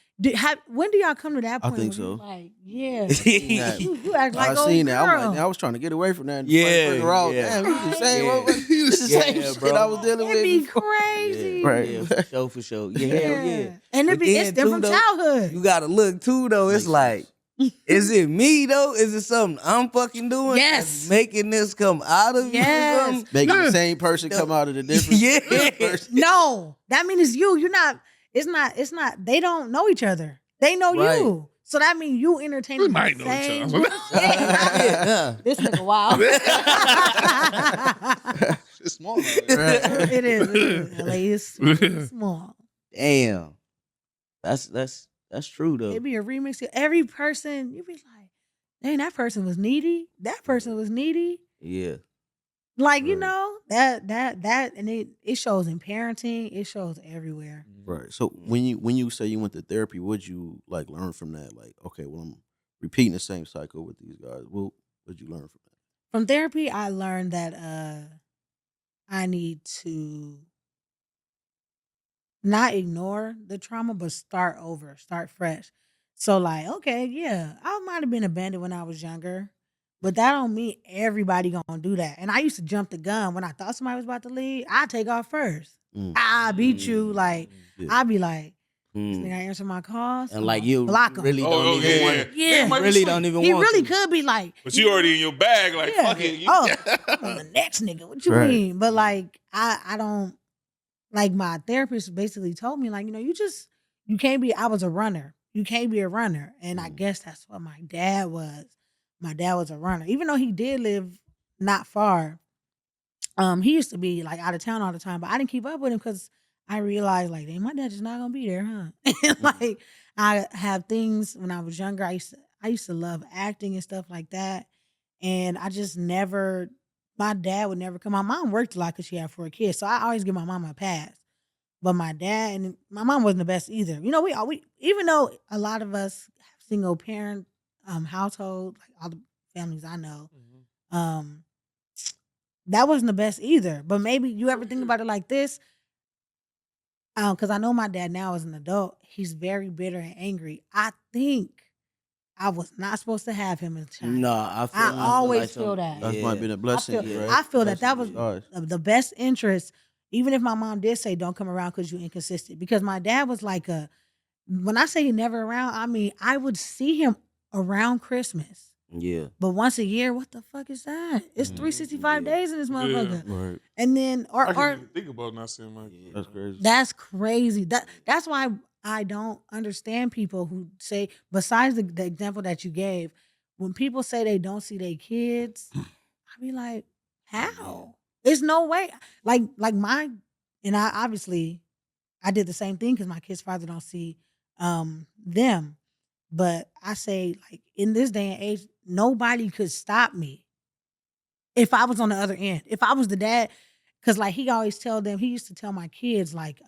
when do y'all come to that I point? think where you so. like, yeah. seen that. You act like I old seen that. I'm girl. like, man, I was trying to get away from that. And Yeah, figure out, yeah. damn, you the same. Yeah. This the same Yeah, shit bro. I was dealing It'd with. be before. crazy. Right. Yeah, for sure. Yeah, hell yeah. And But it's then, them too, from though, childhood. You gotta look too though. It's Makes like, is it me though? Is it something I'm fucking doing? Yes. that's making this come out of me or Yes. something? Making the same person come out of the different Yeah. person. No, that means it's you. You're not. It's not. They don't know each other. They know Right. you. So that means you entertaining We might the know each same. other. Yeah. This nigga wild. It's small. It is. LA is small. Damn. That's true though. It be a remix of every person. You be like, dang, that person was needy. That person was needy. Yeah. Like, you Right. know, that and it shows in parenting, it shows everywhere. Right. So when you say you went to therapy, what'd you like learn from that? Like, okay, well, I'm repeating the same cycle with these guys. What'd you learn from that? From therapy, I learned that I need to not ignore the trauma, but start over, start fresh. So like, okay, yeah, I might have been abandoned when I was younger, but that don't mean everybody gonna do that. And I used to jump the gun when I thought somebody was about to leave. I take off first. I beat you. Like, Yeah. I be like, this Mm. nigga answer my calls. And like you block him. really don't even want. Yeah. Might be Really sweet. don't even He want. really to. could be like, But you already in your bag, like, yeah. fuck it. Oh, I'm the next nigga. What you Right. mean? But like, I don't, like, my therapist basically told me, like, you know, you can't be, I was a runner. You can't be a runner. And I guess that's what my dad was. My dad was a runner. Even though he did live not far, he used to be like out of town all the time, but I didn't keep up with him because I realized, like, dang, my dad is not gonna be there, huh? And like, I have things when I was younger. I used to love acting and stuff like that, and I just never. My dad would never come. My mom worked a lot because she had 4 kids, so I always give my mom a pass. But my dad and my mom wasn't the best either. You know, we even though a lot of us have single parent household, like all the families I know, that wasn't the best either. But maybe you ever think about it like this? Because I know my dad now as an adult, he's very bitter and angry. I think I was not supposed to have him as a child. No, I always feel that. That might have been a blessing. I feel that was Blessing in disguise. the best interest. Even if my mom did say, "Don't come around because you're inconsistent," because my dad was like when I say he never around, I mean I would see him around Christmas. Yeah. But once a year, what the fuck is that? It's 365 days in this motherfucker. Right. And then I can't even think about not seeing my kid. That's crazy. that's crazy. That's why I don't understand people who say, besides the example that you gave, when people say they don't see their kids, I be like, how? There's no way. Like and I obviously I did the same thing because my kid's father don't see them. But I say, like, in this day and age, nobody could stop me if I was on the other end. If I was the dad, because like he used to tell my kids, like,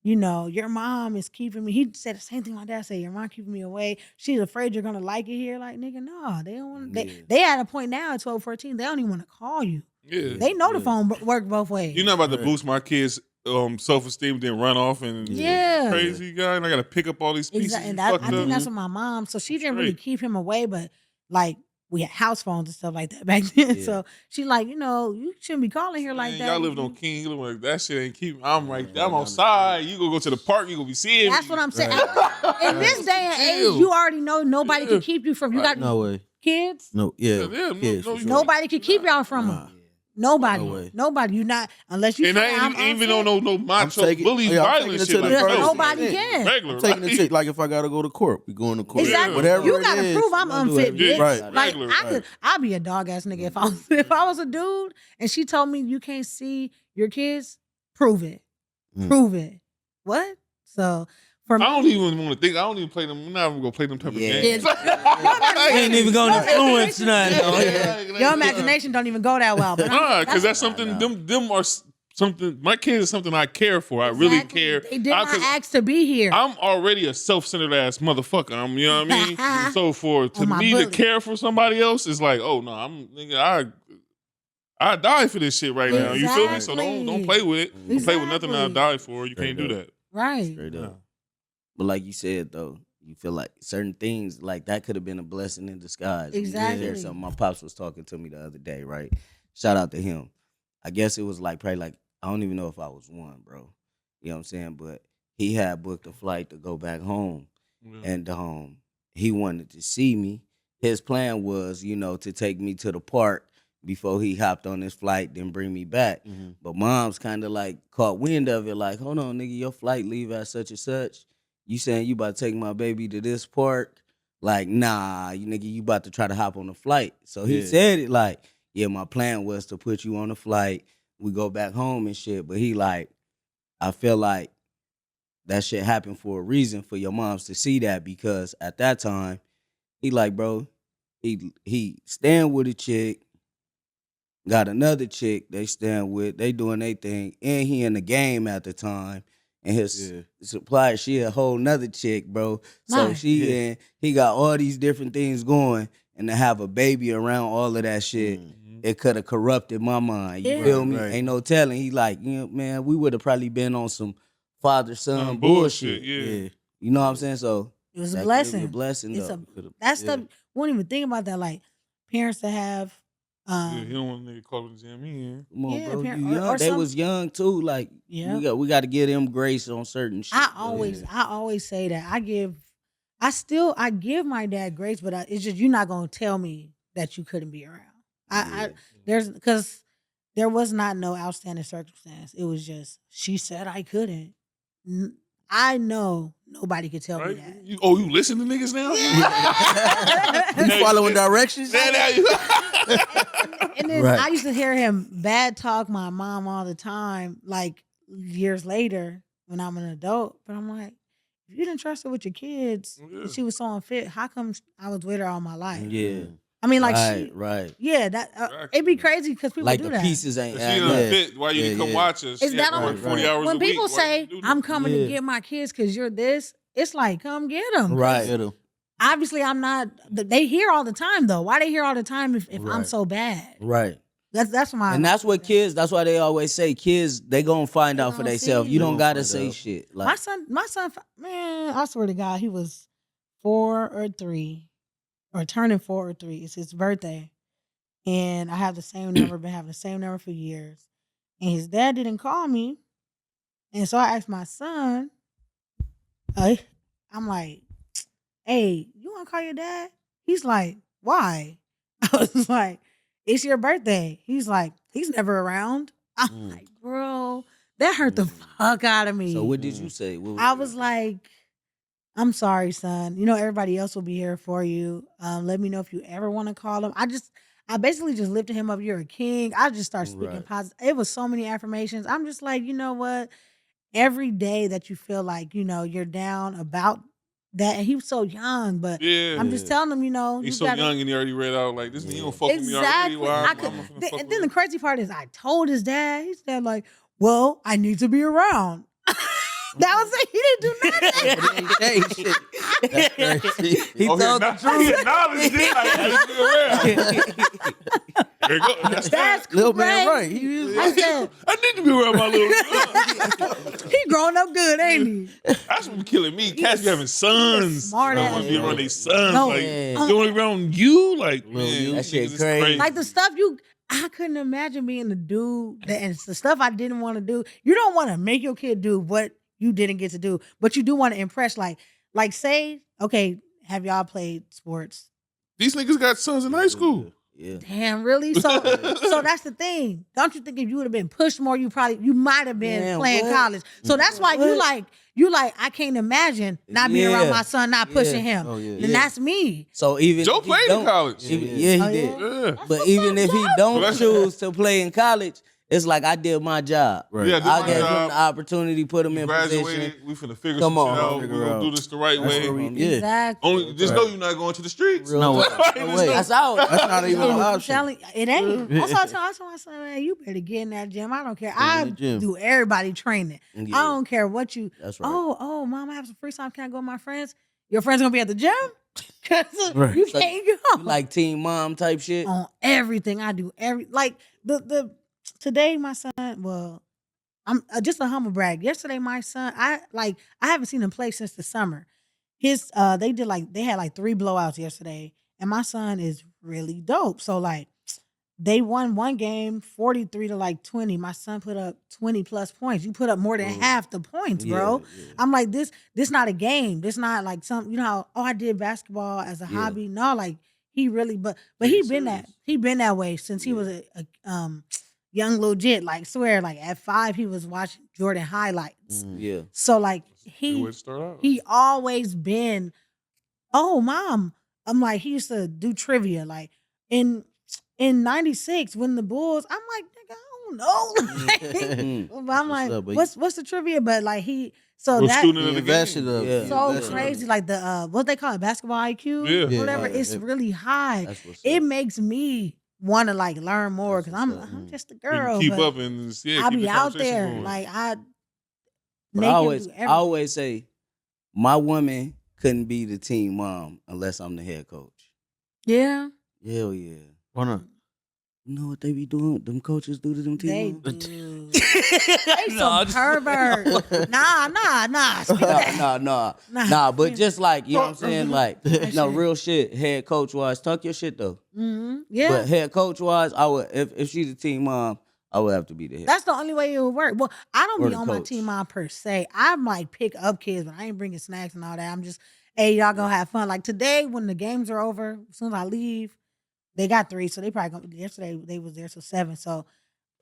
you know, your mom is keeping me. He said the same thing my dad said, your mom keeping me away. She's afraid you're gonna like it here. Like, nigga, no, they don't want they at a point now at 12, 14, they don't even want to call you. Yeah. They know the phone work both ways. You're not about to boost my kids' self-esteem, then run off and Yeah. crazy guy, and I got to pick up all these pieces. Exactly. And You I fucked think up. that's what my mom. So she didn't really Straight. keep him away, but like we had house phones and stuff like that back then. Yeah. So she like, you shouldn't be calling here like Man, that. y'all lived on King. You look like that shit ain't keep. I'm right there. I'm outside. You go to the park. You gonna be seeing. That's me. what I'm saying. Right. In this day and age, Damn. you already know nobody can keep you from. You got No way. kids. No, yeah. Yeah, kids, no, for sure. Nobody can keep y'all from Nah. them. Nobody. No way. Nobody. You not unless you. And I ain't even on no macho taking- bully yeah, I'm violence taking shit it to like the that. furthest Nobody extent. can. Regular. I'm taking like, it to like if I gotta go to court, we going to court. Exactly. Whatever You it gotta is, prove I'm I'll do unfit, everything. bitch. Right. Like Regular, I'd be a dog ass nigga if I was a dude and she told me you can't see your kids. Prove it. Mm. Prove it. What? So for I me, don't even want to think. I don't even play them. I'm not even gonna play them type Yeah. of games. I ain't even gonna influence nothing. your imagination don't even go that well. But Nah, because that's something. Nah. Them are something. My kids is something I care for. I really Exactly. care. They did not 'cause ask to be here. I'm already a self-centered ass motherfucker. You know what I mean? So for to my me bully. to care for somebody else is like, oh no, I die for this shit right now. You feel me? So don't play with it. Don't play with nothing I Exactly. die for. You Straight can't do up. that. Right. Straight up. But like you said though, you feel like certain things like that could have been a blessing in disguise. When you Exactly. share something. My pops was talking to me the other day, right? Shout out to him. I guess it was like probably like I don't even know if I was one, bro. You know what I'm saying? But he had booked a flight to go back home, and he wanted to see me. His plan was, to take me to the park before he hopped on his flight, then bring me back. Mm-hmm. But mom's kind of like caught wind of it, like, hold on, nigga, your flight leave at such and such. You saying you about to take my baby to this park? Like, nah, you about to try to hop on the flight. So he said it like, yeah, my plan was to put you on the flight. We go back home and shit. But he like, I feel like that shit happened for a reason for your moms to see that, because at that time, he like, bro, he stand with a chick, got another chick they stand with, they doing their thing, and he in the game at the time. And his supplier, she a whole nother chick, bro. So Nice. he got all these different things going, and to have a baby around all of that shit, it could have corrupted my mind. You feel me? Right. Ain't no telling. He like, man, we would have probably been on some father-son bullshit. bullshit. Yeah. You know what I'm saying? So It was a that could've blessing. been a blessing, It's though. that stuff. Won't even think about that. Like parents that have. Yeah, he don't want a nigga calling the jam in. Come on, Yeah, bro. parent- You or- young. or They some- was young too. Like, Yeah. we got to give them grace on certain shit. I bro. always say that I give my dad grace, but it's just you're not gonna tell me that you couldn't be around. Because there was not no outstanding circumstance. It was just she said I couldn't. I know nobody could tell me Right? that. You listen to niggas now? You following directions? And then Right. I used to hear him bad talk my mom all the time, like years later when I'm an adult. But I'm like, if you didn't trust her with your kids, and she was so unfit, how come I was with her all my life? Yeah. I mean, like right. yeah, that it'd be crazy because people Like do the that. pieces ain't She adding done up. fit. Why you didn't come watch us? Is She that had to on- work 40 hours when a week. people Why say you do that? I'm coming to get my kids because you're this, it's like come get them. Right. Obviously, I'm not. They hear all the time though. Why they hear all the time if I'm Right. so bad? Right. That's my. And that's what kids, that's why they always say kids, they gonna find They out for gonna themselves. see. You They don't gonna gotta find say out. shit. my Like, son, man, I swear to God, he was 4 or 3, or turning 4 or 3. It's his birthday, and I have the same number. Been having the same number for years, and his dad didn't call me, and so I asked my son. I'm like, "Hey, you want to call your dad?" He's like, "Why?" I was like, "It's your birthday." He's like, "He's never around." I'm like, "Bro, that hurt the fuck out of me." so what did you say? What I was like, "I'm sorry, son. Everybody else will be here for you. Let me know if you ever want to call him." I basically just lifted him up. You're a king. I just started speaking Right. positive. It was so many affirmations. I'm just like, you know what? Every day that you feel like, you're down about that. And he was so young, but Yeah. I'm just telling him, He's you so gotta, young and he already read out like this. You don't fuck with me already. exactly. Why I I'm could, finna fuck and with then the him? crazy part is, I told his dad. He said, like, "Well, I need to be around." That was it. He didn't do nothing. he told the truth. He acknowledged it. Like, I need to be around. There you go. That's Little man, right? crazy. He is I said, I need to be around my little. he growing up good, ain't he? That's what's killing me. Cats be having sons. smart I ass want to be around dude. their sons. No. Like, Yeah. you want to be around you? Like, Little man, you. you That shit niggas is crazy. Like the stuff I couldn't imagine being the dude and it's the stuff I didn't want to do. You don't want to make your kid do what you didn't get to do, but you do want to impress. Like say, okay, have y'all played sports? These niggas got sons in high school. Yeah. Damn, really? So that's the thing. Don't you think if you would have been pushed more, you might have been Man, playing what? college. So that's why you like, I can't imagine not being around Yeah. my son, not pushing him. Oh, yeah. And that's me. So even Joe if he played in don't- college. even- Yeah. yeah, he Oh, did. yeah? Yeah. But even if he don't that's- choose to play in college, it's like I did my job. Right. Yeah, I did I my gave him job. the opportunity, put him in position. Graduated. We finna figure Come some on, shit out. We figure gonna out. do this the right That's way. what we- yeah. Exactly. Only just know you're not going to the streets. Real No, talk. no Just way. know- That's out. That's not even an I'm option. telling you, it ain't. That's why I told my son, man, you better get in that gym. I don't care. in I the gym. do everybody training. Yeah. I don't care what you. That's right. Oh, mom, I have some free time. Can I go with my friends? Your friends gonna be at the gym? Cause Right. you So can't You go. like teen mom type shit? On everything I do, like the today my son. Well, I'm just a humble brag. Yesterday my son, I haven't seen him play since the summer. His they had like 3 blowouts yesterday, and my son is really dope. So like they won one game 43 to like 20. My son put up 20 plus points. You put up more than half the points, bro. Yeah. I'm like, this not a game. This not like some, how, I did basketball as a hobby. No, like he really, but he been that way since he was a young legit. Like swear, like at 5 he was watching Jordan highlights. Yeah. So like Good way to start out. he always been, oh mom. I'm like, he used to do trivia. Like in 96 when the Bulls, I'm like, nigga, I don't know. But I'm like, up, but what's the trivia? But like so Real that student He of the invested game. up. Yeah. He so invested up. crazy. Like the what they call it, basketball IQ, Yeah. whatever. Yeah. It's really high. That's what's It up. makes me want to like learn more because That's what's up. I'm just a You girl. can keep but up and I keep be the out conversation there going. like I. But make I him always, do I everything. always say, my woman couldn't be the team mom unless I'm the head coach. Yeah, Hell yeah. Why not? You know what they be doing? Them coaches do to them they team do. moms? They some pervert. Nah. Speak that. Nah. But just like, you know what I'm saying? Like, That no, shit. real shit. Head coach wise, talk your shit though. Yeah. But head coach wise, I would if she's a team mom, I would have to be the head. That's the only way it would work. Well, I don't Or be the on my coach. team mom per se. I might pick up kids, but I ain't bringing snacks and all that. I'm just, hey, y'all gonna have fun. Like today, when the games are over, as soon as I leave, they got 3, so they probably gonna. Yesterday they was there till 7, so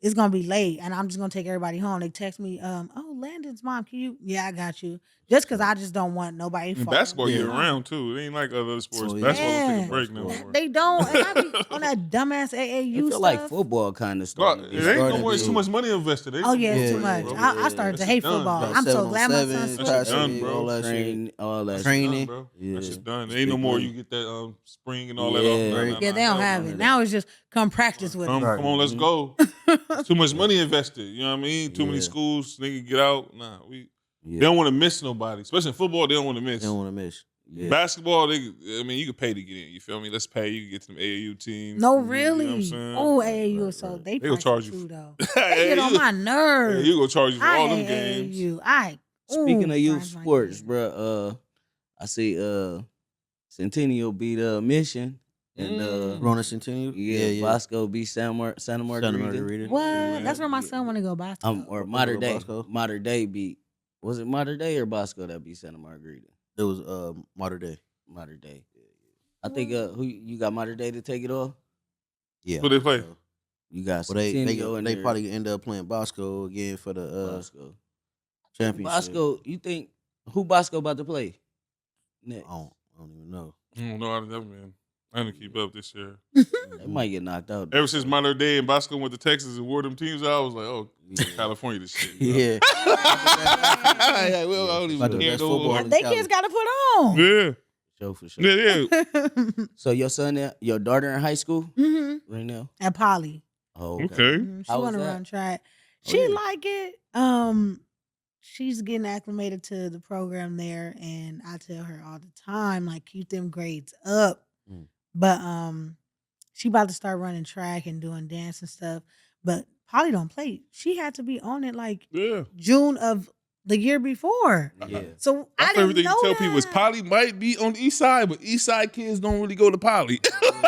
it's gonna be late, and I'm just gonna take everybody home. They text me, oh, Landon's mom, can you? Yeah, I got you. Just because I just don't want nobody. And falling basketball asleep. year round too. It ain't like other sports. So, yeah. Basketball will take Yeah. a break now. They don't, and I be on that dumbass AAU I feel stuff. like football kind of God, started. it ain't no more. It's too much money invested. They Oh yeah, it's Yeah, too much. yeah, I started That to shit hate done, football. bro. I'm so 7 on glad my 7, son That's switched. done, bro. all that shit. Train, all that That's shit. Training. done, bro. Yeah. That's just done. It's Ain't no big more. money. You get that spring and all that Yeah. off. Nah, Right. nah, Yeah, they nah, don't hell have no. it. Now it's just come practice with Come, it. Right. come on, let's go. It's too much money invested. You know what I mean? Too many Yeah. schools. Nigga, get out. Nah, Yeah. they don't want to miss nobody. Especially in football, they don't want to miss. They don't want to miss. Yeah. Basketball, you can pay to get in. You feel me? Let's pay. You can get to them AAU teams. No, You know really. what I'm saying? Oh, AAU. So they They gonna pricey charge you too, though. Hey, They get on you- my nerves. Yeah, you gonna charge you for all I them hate games. AAU. Speaking of youth grinds my sports, gears. bruh, I see Centennial beat Mission and Rona Centennial? yeah, Bosco beat Santa Margarita. Santa Margarita. What? That's where my Yeah. son want to go basketball. Or Mater Day. Bosco? Mater Day beat. Was it Mater Day or Bosco that beat Santa Margarita? It was Mater Day. Mater Day. I think who you got Mater Day to take it off? Yeah. Who they play? You got Well, Centennial and they probably end up playing Bosco again for the Bosco. championship. Bosco, you think who Bosco about to play next? I don't even know. I don't know. I didn't keep up this year. They might get knocked out. Ever since Mater Day and Bosco went to Texas and wore them teams out, I was like, oh, California this shit. Yeah. Yeah, well, I don't even About the care best no football more. in They Cali. kids got to put on. Yeah, For sure. yeah. So your daughter in high school hmm right now? At Poly. Oh, Okay. She How was want to that? run track. Oh, She yeah. like it. She's getting acclimated to the program there, and I tell her all the time, like, keep them grades up. Mm. But she about to start running track and doing dance and stuff. But Polly don't play. She had to be on it like June of the year before. Yeah. So My I favorite didn't thing know to tell that. people is Poly might be on the east side, but east side kids don't really go to Poly.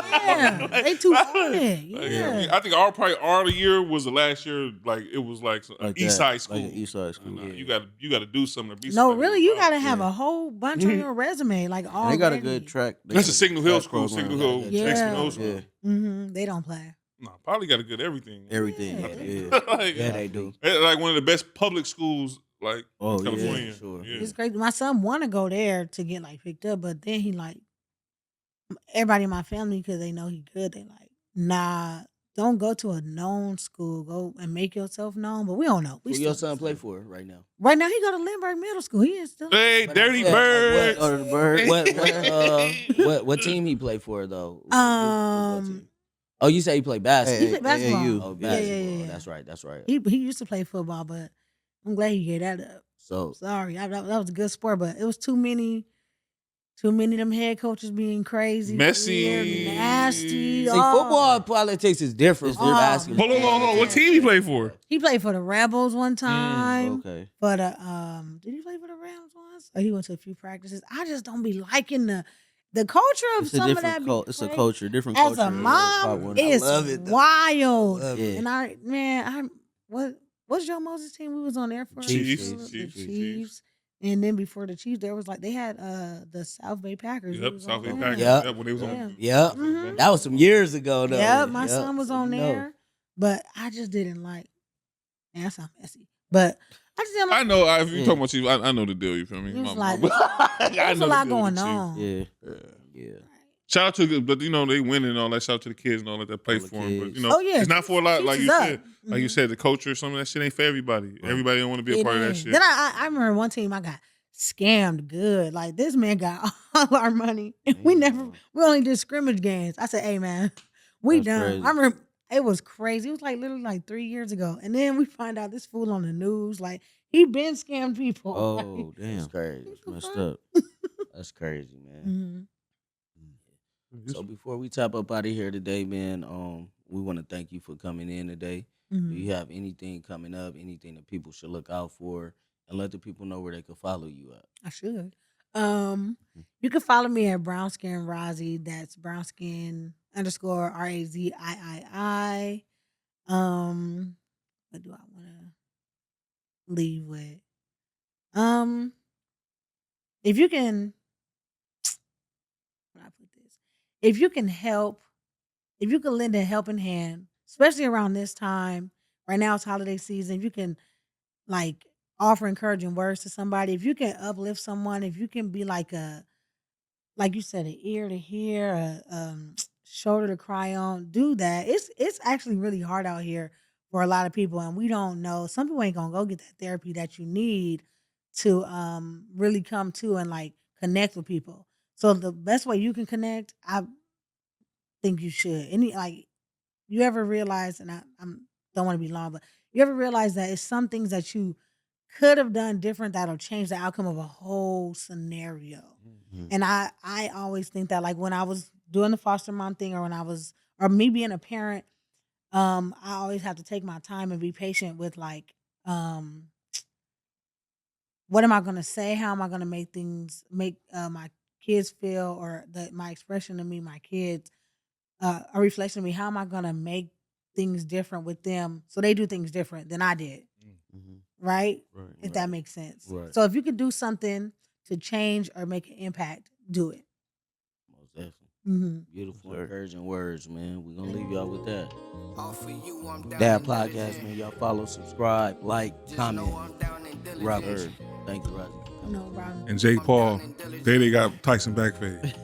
Yeah, they too on it. Yeah. I think our year was the last year. Like it was like east side school. Like an East Side school. You got to do something to be. No, somebody really, to you go got to to have a whole bunch on your resume. Like And they got a good already. track. That's a Signal Hill school. Signal Hill, Yeah. Signal Hill school. Yeah. They don't play. No, Poly got a good everything. Everything. Yeah. Yeah. Like, Yeah, they do. they're like one of the best public schools, like Oh, in yeah, California. sure. Yeah. It's great. My son want to go there to get like picked up, but then he like everybody in my family because they know he good. They like, nah, don't go to a known school. Go and make yourself known. But we don't know. We Who still your don't son know. play for right now? Right now he go to Lindbergh Middle School. He is still. Hey, But Dirty yeah, Bird. Or the Bird. What team he play for though? What Um, team? Oh, you say he play basketball? He play basketball. AAU. Oh, Yeah, basketball. yeah, yeah. That's right. He used to play football, but I'm glad he gave that up. So Sorry, that was a good sport, but it was too many of them head coaches being crazy, Messy. weird, nasty. see, oh. football politics is different from different. basketball. Hold on. What team he play for? He played for the Rebels one time. Okay. But did he play for the Rams once? Or he went to a few practices. I just don't be liking the culture of It's a some of that. different it's a crazy. culture, different As culture. a mom, I it's love it, though. wild. Love it. And what's Joe Moses' team? We was on there for Chiefs. The Chiefs. And then before the Chiefs, there was like they had the South Bay Packers. We Yep, was South on Bay there. Packers. Yeah. Yep, when they was on. Yeah, Mhm. that was some years ago though. Yeah, my Yep. son was So on you know. there, but I just didn't like. Man, that sounds messy, but I just didn't I like. know. If you talking about Chiefs, I know the deal. You feel me? It was My- like I there's know a the lot deal with going the Chiefs. on. Yeah. Shout out to, but they winning and all that. Shout out to the kids and all that play All the for them. But kids. you know, Oh, yeah, it's not for a lot. Chiefs Like is you up. said, like you Mhm. said, the culture, some of that shit ain't for everybody. Everybody don't want to be a It part of that ain't. shit. Then I remember one team I got scammed good. Like this man got all our money, and we only did scrimmage games. I said, "Hey man, we That's done." crazy. I remember it was crazy. It was like literally like 3 years ago, and then we find out this fool on the news like he been scammed people. Oh, That's damn. crazy. Messed up. That's crazy, man. Mhm. So before we tap up out of here today, man, we want to thank you for coming in today. Do Mhm. you have anything coming up, anything that people should look out for, and let the people know where they can follow you at? I should. You can follow me at guestRazii. That's _RAZIII. What do I want to leave with? If you can, how do I put this? If you can help, if you can lend a helping hand, especially around this time. Right now it's holiday season. If you can like offer encouraging words to somebody, if you can uplift someone, if you can be like you said, an ear to hear, a shoulder to cry on, do that. It's actually really hard out here for a lot of people, and we don't know. Some people ain't gonna go get that therapy that you need to really come to and like connect with people. So the best way you can connect, I think you should. You ever realize, and I'm don't want to be long, but you ever realize that it's some things that you could have done different that'll change the outcome of a whole scenario. Mhm. And I always think that like when I was doing the foster mom thing or or me being a parent, I always have to take my time and be patient with like what am I gonna say? How am I gonna make my kids feel or my expression to me, my kids, a reflection of me, how am I gonna make things different with them so they do things different than I did. Mhm. Right? Right. If that makes sense. Right. So if you could do something to change or make an impact, do it. Most definitely. Mm-hmm. Beautiful, Sir. encouraging words, man. We're going to leave y'all with that. All for you, I'm down That and podcast, diligent. man. Y'all follow, subscribe, like, Just comment. know I'm down and diligent. Robert, thank you, Roger. No problem. And Jake Paul, they got Tyson back fade.